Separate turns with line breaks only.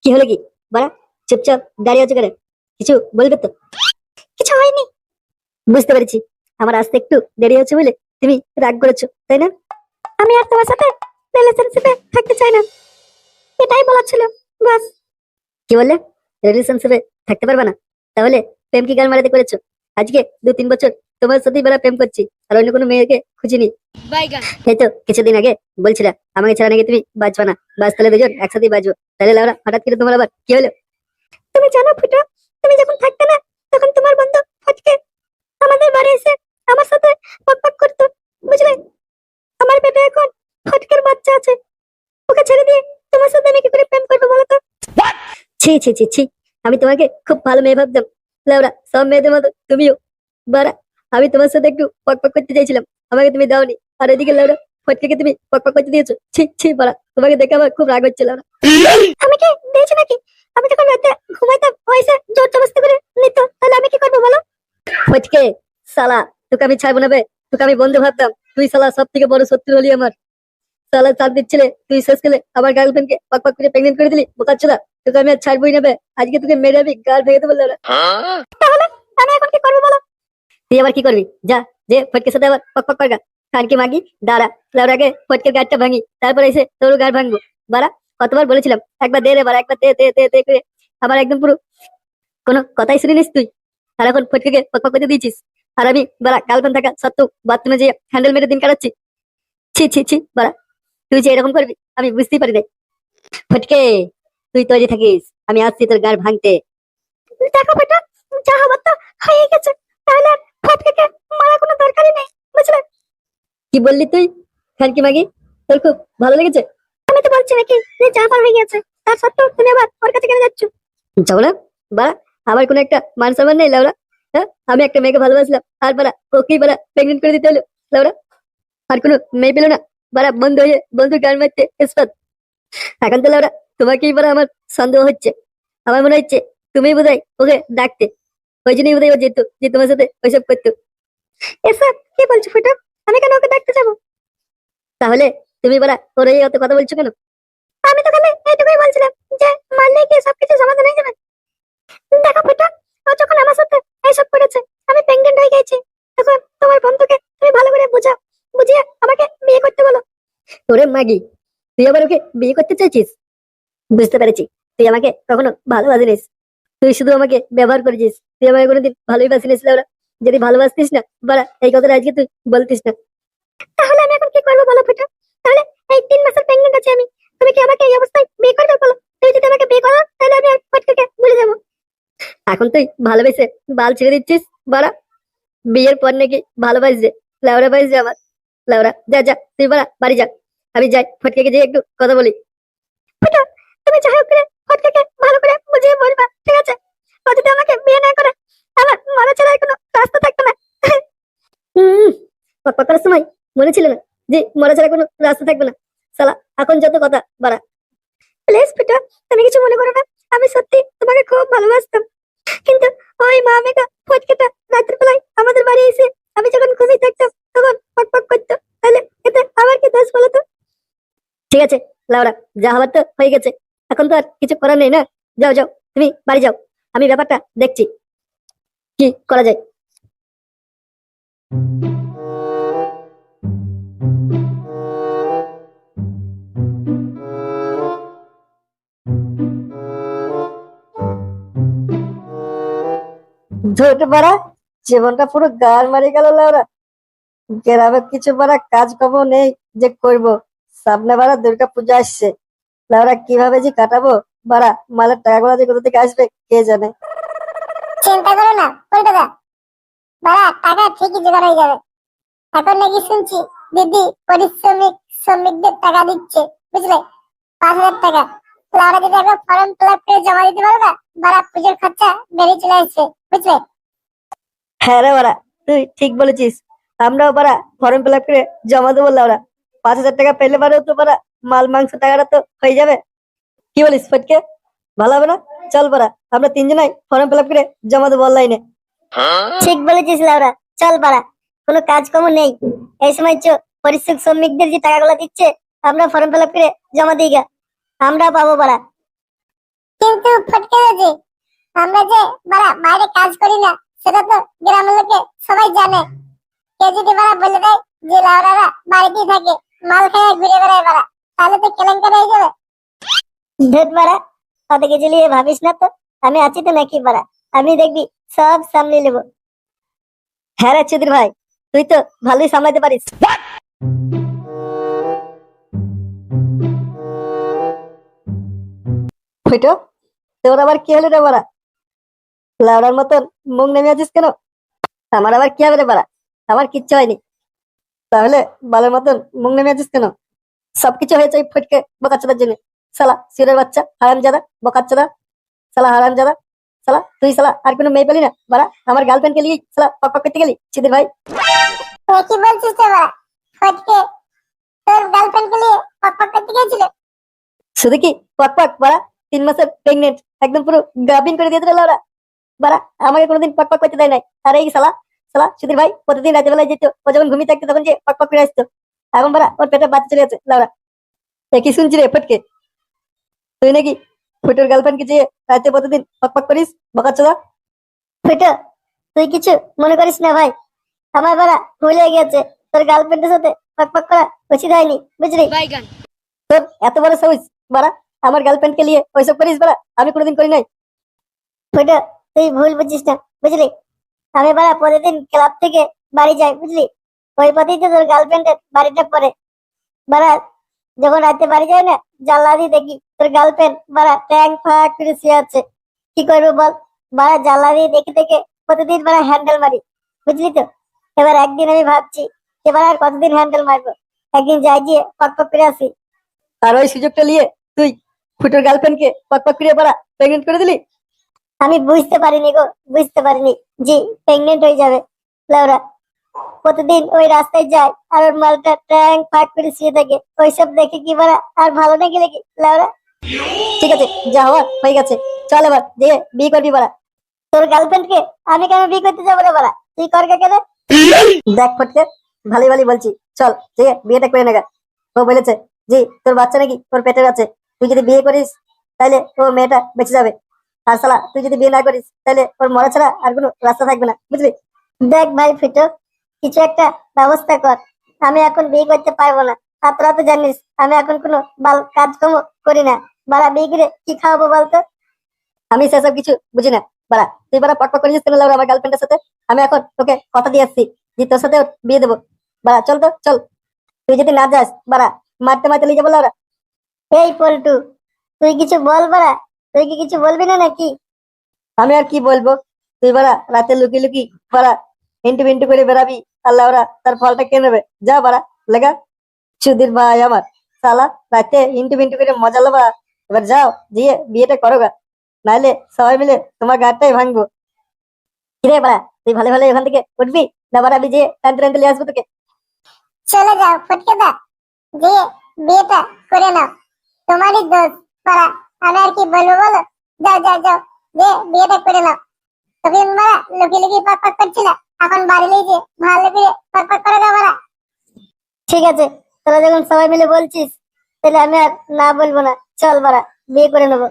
কি হলো কি? বাড়া, চুপচাপ দাঁড়িয়ে আছো কেন? কিছু বলবে তো? কিছু হয়নি। বুঝতে পেরেছি, আমার আসতে একটু দেরি হচ্ছে বলে তুমি রাগ করেছো, তাই না? আমি আর তোমার সাথে রিলেশনশিপে থাকতে চাই না, এটাই বলার ছিল। বাস। কি বললে? রিলেশনশিপে থাকতে পারবে না? তাহলে প্রেম কি গান মারাতে করেছো? আজকে 2-3 বছর তোমার সাথেই বেলা প্রেম করছি, আর অন্য কোনো মেয়েকে খুঁজিনি। এই তো কিছুদিন আগে বলছিলা আমাকে ছাড়া নাকি তুমি বাঁচবা না, বাস তাহলে দুজন একসাথেই বাঁচবো। তাহলে লাউরা হঠাৎ করে তোমার আবার কি হলো? তুমি জানো ফুটো, তুমি যখন থাকতে না তখন তোমার বন্ধু ফটকে আমাদের বাড়ি এসে আমার সাথে পকপক করতো, বুঝলে? আমার পেটে এখন ফটকের বাচ্চা আছে, ওকে ছেড়ে দিয়ে তোমার সাথে আমি কি করে প্রেম করবো বলো তো? ছি ছি ছি ছি, আমি তোমাকে খুব ভালো মেয়ে ভাবতাম। লাউরা, সব মেয়েদের মতো তুমিও। বারা, আমি তোমার সাথে একটু পকপক করতে চাইছিলাম, আমাকে তুমি দাওনি। আর এদিকে লাউরা, ফটকে তুমি পকপক করতে দিয়েছো। ছি ছি বারা, তোমাকে দেখে আমার খুব রাগ হচ্ছে লাউরা। আমি কি দিয়েছি নাকি? আমি যখন রাতে ঘুমাইতাম ও এসে জোর জবরদস্তি করে নিত, তাহলে আমি কি করবো বলো? ফটকে শালা, তোকে আমি ছাড়বো না বে। তোকে আমি বন্ধু ভাবতাম, তুই শালা সব থেকে বড় শত্রু হলি আমার। শালা চাপ দিচ্ছিলে, তুই শেষ করে আমার গার্লফ্রেন্ডকে পকপক করে প্রেগনেন্ট করে দিলি, বোকাচ্ছোদা। তোকে আমি আর ছাড়বোই না বে, আজকে তোকে মেরে আমি গাল ভেঙে দেবো লাউরা। তাহলে আমি এখন কি করবো বলো? তুই আবার কি করবি? যা, যে ফটকের সাথে আবার পক করগা। খানকি মাগি, দাঁড়া, লাউরাকে ফটকের গাড়টা ভাঙি, তারপর এসে তোর গাড় ভাঙবো। বাড়া, কতবার বলেছিলাম একবার দে রে বাড়া, একবার দে দে দে দে করে। আমার একদম পুরো কোনো কথাই শুনিনিস তুই, আর এখন ফটকে পক করতে দিয়েছিস। আর আমি বাড়া গার্লফ্রেন্ড থাকা সত্ত্বেও বাথরুমে যে হ্যান্ডেল মেরে দিন কাটাচ্ছি। ছি ছি ছি বাড়া, তুই যে এরকম করবি আমি বুঝতেই পারি নাই। ফটকে, তুই তৈরি থাকিস, আমি আসছি তোর গাড় ভাঙতে। দেখো বেটা, যা হবার তো হয়ে গেছে, তাহলে আর ফটকে মারা কোনো দরকারই নেই, বুঝলে? কি বললি তুই? খানকি মাগি, তোর খুব ভালো লেগেছে? আমি তো বলছি নাকি যে যা পার হয়ে গেছে, তার সত্ত্বেও তুমি আবার ওর কাছে কেন যাচ্ছ? যাও না বা, আবার কোনো একটা মান সম্মান নেই লাউরা? হ্যাঁ, আমি একটা মেয়েকে ভালোবাসলাম, আর বারা ওকেই বারা প্রেগনেন্ট করে দিতে হলো লাউরা। আর কোনো মেয়ে পেলো না বারা, বন্ধ হয়ে বন্ধুর গান মারতে এসপাত। এখন তো লাউরা তোমাকেই বারা আমার সন্দেহ হচ্ছে। আমার মনে হচ্ছে তুমি বোধহয় ওকে ডাকতে, ওই জন্যই বোধহয় ও যেত, যে তোমার সাথে ওইসব করতো। এসব কি বলছো ফুটো? আমি কেন ওকে ডাকতে যাবো? তাহলে তুমি বারা ওর এই অত কথা বলছো কেন? আমি তো খালি এইটুকুই বলছিলাম যে মারলে কি সবকিছু সমাধান হয়ে যাবে। দেখো ফুটো, ও যখন আমার সাথে এইসব করেছে, আমি প্রেগনেন্ট হয়ে গেছি, তখন তোমার বন্ধুকে তুমি ভালো করে বুঝাও, বুঝিয়ে আমাকে বিয়ে করতে বলো। ওরে মাগি, তুই আবার ওকে বিয়ে করতে চাইছিস? বুঝতে পেরেছি, তুই আমাকে কখনো ভালোবাসিনিস, তুই শুধু আমাকে ব্যবহার করেছিস, তুই আমাকে কোনোদিন ভালোই বাসিনিস ওরা। যদি ভালোবাসতিস না বাড়া, এই কথাটা আজকে তুই বলতিস না। তাহলে আমি এখন কি করবো বলো ফুটো? তাহলে এই 3 মাসের প্রেগনেন্ট আছি আমি, তুমি কি আমাকে এই অবস্থায় বিয়ে করবে বলো? তুমি যদি আমাকে বিয়ে করো তাহলে আমি আর ফটকে ভুলে যাবো। এখন তুই ভালোবেসে বাল ছেড়ে দিচ্ছিস বাড়া? বিয়ের পর নাকি ভালোবাসছে? লাউরা বাসছে আমার। লাউরা, যা যা, তুই বাড়া বাড়ি যা, আমি যাই ফটকে যে একটু কথা বলি। ফুটো, তুমি যাই হোক করে ফটকে ভালো করে বুঝিয়ে বলবা, ঠিক আছে? ও যদি আমাকে বিয়ে না করে, আমার মারা ছাড়া আর কোনো রাস্তা থাকবে না। হুম, পক করার সময় মনে ছিল না যে মরা ছাড়া কোনো রাস্তা থাকবে না? সালা, এখন যত কথা বাড়া। প্লিজ ফুটো, তুমি কিছু মনে করো না, আমি সত্যি তোমাকে খুব ভালোবাসতাম, কিন্তু ওই মা মেয়েটা ফটকেটা রাতের বেলায় আমাদের বাড়ি এসে আমি যখন ঘুমিয়ে থাকতাম তখন পক করতো, তাহলে এতে আমার কি দোষ বলো তো? ঠিক আছে লাউরা, যা হবার তো হয়ে গেছে, এখন তো আর কিছু করার নেই না। যাও যাও, তুমি বাড়ি যাও, আমি ব্যাপারটা দেখছি কি করা যায়। ঝোট মারা, জীবনটা পুরো গার মারি গেল লাউরা। গ্রামে কিছু মারা কাজ কর্ম নেই যে করব। সামনে বারা দুর্গা পূজা আসছে, লাউরা কিভাবে যে কাটাবো বারা, মালের টাকাগুলো যে কোথা থেকে আসবে কে জানে।
চিন্তা করো না পল্টুদা, বাড়া টাকা ঠিকই জোগাড় হয়ে যাবে। এখন নাকি শুনছি দিদি পরিশ্রমিক শ্রমিকদের টাকা দিচ্ছে, বুঝলে? 5,000 টাকা। ওরা যদি একবার ফর্ম ফিল আপ করে জমা দিতে পারো না, বাড়া পুজোর খরচা বেরিয়ে চলে আসছে, বুঝলে?
হ্যাঁ রে বারা, তুই ঠিক বলেছিস। আমরাও বারা ফর্ম ফিল আপ করে জমা দেবো লাউরা। 5,000 টাকা পেলে পারেও তো বারা মাল মাংস টাকাটা তো হয়ে যাবে। কি বলিস ফটকে, ভালো হবে না? চল বারা, আমরা তিনজনাই ফর্ম ফিল আপ করে জমা দেবো অনলাইনে। ঠিক বলেছিস লাউরা, চল পারা। কোনো কাজকর্ম নেই এই সময়, পরিশ্রমিক শ্রমিকদের যে টাকাগুলো দিচ্ছে আমরা ফর্ম ফিল আপ করে জমা দিই গা, আমরা পাবো পারা।
কিন্তু ফটকে গেছে, আমরা যে বাড়া বাইরে কাজ করি না সেটা তো গ্রামের লোকে সবাই জানে। কেউ যদি বাড়া বলে দেয় যে লাউড়ারা বাড়িতেই থাকে, মাল খেয়ে ঘুরে বেড়ায় বাড়া, তাহলে তো কেলেঙ্কারি হয়ে যাবে।
ধেট বাড়া, অত কিছু নিয়ে ভাবিস না তো, আমি আছি তো নাকি বাড়া, আমি দেখবি সব সামলে নেবো। হ্যাঁ রে চুদির ভাই, তুই তো ভালোই সামলাতে পারিস। ফুটো, তোর আবার কি হলো রে বাড়া? লাউড়ার মতন মুখ নেমে আছিস কেন? আমার আবার কি হবে রে বাড়া? আমার কিচ্ছু হয়নি। তাহলে বালের মতন মুখ নেমে আছিস কেন? সবকিছু হয়েছে ওই ফটকে বোকাচ্চাদার জন্য। শালা সিরের বাচ্চা হারামজাদা, বোকাচ্চাদা, শালা হারামজাদা। শালা তুই শালা আর কোনো মেয়ে পেলি না বাড়া? আমার গার্লফ্রেন্ডকে নিয়ে শালা পক পক করতে গেলি চিদির ভাই।
তুই কি বলছিস রে বাড়া? ফটকে তোর গার্লফ্রেন্ডকে নিয়ে পক পক করতে গেছিল?
শুধু কি পক পক বাড়া, 3 মাসের প্রেগনেন্ট, একদম পুরো গাভিন করে দিয়েছিল ওরা বাড়া। আমাকে কোনোদিন পক পক করতে দেয় নাই। আর এই শালা শালা সুধীর ভাই প্রতিদিন রাতের বেলায় যেত, ও যখন ঘুমিয়ে থাকতো তখন যে পক পক করে আসতো। এখন বাড়া ওর পেটে বাচ্চা চলে যাচ্ছে লাউরা। কি শুনছি রে ফটকে? তুই নাকি ফুটোর গার্লফ্রেন্ডকে যে রাতে প্রতিদিন পক পক করিস বোকাচ্চোদা? ফুটো, তুই কিছু মনে করিস না ভাই, আমার বাড়া ভুল হয়ে গেছে। তোর গার্লফ্রেন্ডের সাথে পক পক করা উচিত হয়নি, বুঝলি? তোর এত বড় সাহস বাড়া, আমার গার্লফ্রেন্ডকে নিয়ে ওইসব করিস বাড়া? আমি কোনোদিন করি নাই। ফুটো, তুই ভুল বুঝিস না, বুঝলি? আমি বাড়া প্রতিদিন ক্লাব থেকে বাড়ি যাই, বুঝলি? ওই পথেই তো তোর গার্লফ্রেন্ডের বাড়িটা পড়ে বাড়া। যখন রাতে বাড়ি যায় না, জানলা দিয়ে দেখি তোর গার্লফ্রেন্ড বাড়া ট্যাং ফাঁক করে শুয়ে আছে। কি করবো বল বাড়া, জানলা দিয়ে দেখে দেখে প্রতিদিন বাড়া হ্যান্ডেল মারি, বুঝলি তো? এবার একদিন আমি ভাবছি এবার আর কতদিন হ্যান্ডেল মারবো, একদিন যাই গিয়ে পক পক করে আসি। আর ওই সুযোগটা নিয়ে তুই ফুটোর গার্লফ্রেন্ডকে পক পক করে বাড়া প্রেগনেন্ট করে দিলি। আমি বুঝতে পারিনি গো, বুঝতে পারিনি জি প্রেগনেন্ট হয়ে যাবে লাউরা। প্রতিদিন ওই রাস্তায় যায় আর ওর মালটা ট্যাং ফাঁক করে শুয়ে থাকে, ওইসব দেখে কি বাড়া আর ভালো নাকি নাকি লাউরা? ঠিক আছে, যা হওয়ার হয়ে গেছে, চল এবার যে বিয়ে করবি বাড়া। তোর গার্লফ্রেন্ডকে আমি কেন বিয়ে করতে যাবো রে বাড়া? তুই কর কে কেন? দেখ ফটকে, ভালোই ভালোই বলছি, চল ঠিক আছে বিয়েটা করে নেগা। ও বলেছে জি তোর বাচ্চা নাকি ওর পেটের আছে, তুই যদি বিয়ে করিস তাহলে ও মেয়েটা বেঁচে যাবে। আর শালা তুই যদি বিয়ে না করিস তাহলে ওর মরা ছাড়া আর কোনো রাস্তা থাকবে না, বুঝলি? দেখ ভাই ফিটো, কিছু একটা ব্যবস্থা কর। আমি এখন বিয়ে করতে পারবো না, আর তোরা তো জানিস আমি এখন কোনো কাজকর্ম করি না বাড়া। বিয়ে করে কি খাওয়াবো বলতো? আমি সেসব কিছু বুঝি না বাড়া। তুই বাড়া পক পক করিস কেন লাউরা আমার গার্লফ্রেন্ডের সাথে? আমি এখন তোকে কথা দিয়ে আসছি যে তোর সাথে ওর বিয়ে দেবো বাড়া। চল তো চল, তুই যদি না যাস বাড়া মারতে মারতে নিয়ে যাবো লাউরা। এই পল্টু, তুই কিছু বল বাড়া, তুই কি কিছু বলবি না নাকি? আমি আর কি বলবো, তুই বাড়া রাতে লুকি লুকি বাড়া ইন্টু মিন্টু করে বেড়াবি, আল্লাহ ওরা তার ফলটা কে নেবে? যা বাড়া লেগা। সুধীর ভাই আমার, শালা রাতে ইন্টু মিন্টু করে মজা লবা। এবার যাও দিয়ে বিয়েটা করো গা, নাহলে সবাই মিলে তোমার গাড়টাই ভাঙবো। কিরে বাড়া, তুই ভালো ভালো এখান থেকে উঠবি না বাড়া? আমি যে টানতে টানতে নিয়ে আসবো তোকে।
চলে যাও ফটকে দা, যে বিয়েটা করে নাও, তোমারই দোষ পাড়া। আমি আর কি বলবো বলো? যাও যাও যাও, যে বিয়েটা করে নাও। তবে মারা লুকি লুকি পক পক করছিল, এখন বাড়ি নিয়ে যে ভালো করে পক পক করে দাও মারা।
ঠিক আছে, তোরা যখন সবাই মিলে বলছিস তাহলে আমি আর না বলবো না, চল বাড়া বিয়ে করে নেবো।